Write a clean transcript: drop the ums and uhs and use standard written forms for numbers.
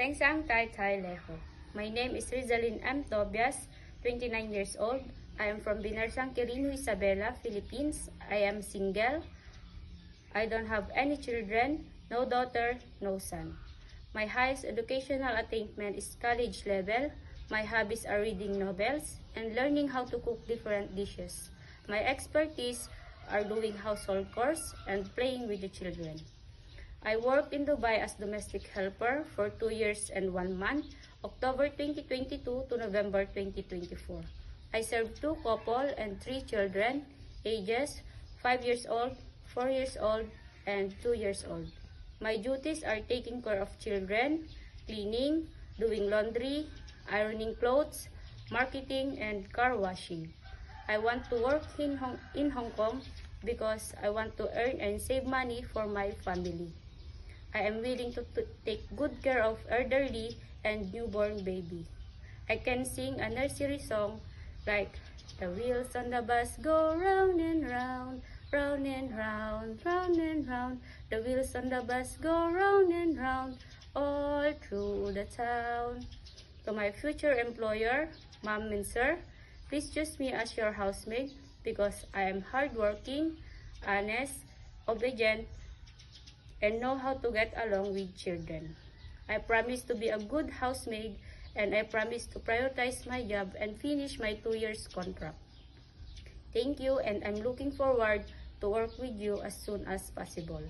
Sengsang Tai Tai Leho. My name is Rizalyn M. Tobias, 29 years old. I am from Binarsang, Quirino, Isabela, Philippines. I am single. I don't have any children, no daughter, no son. My highest educational attainment is college level. My hobbies are reading novels and learning how to cook different dishes. My expertise are doing household chores and playing with the children. I worked in Dubai as domestic helper for 2 years and 1 month, October 2022 to November 2024. I served 2 couple and 3 children, ages 5 years old, 4 years old, and 2 years old. My duties are taking care of children, cleaning, doing laundry, ironing clothes, marketing, and car washing. I want to work in Hong Kong because I want to earn and save money for my family. I am willing to take good care of elderly and newborn baby. I can sing a nursery song like, "The wheels on the bus go round and round, round and round, round and round. The wheels on the bus go round and round, all through the town." To my future employer, ma'am and sir, please choose me as your housemaid because I am hardworking, honest, obedient, and know how to get along with children. I promise to be a good housemaid, and I promise to prioritize my job and finish my 2 years contract. Thank you, and I'm looking forward to work with you as soon as possible.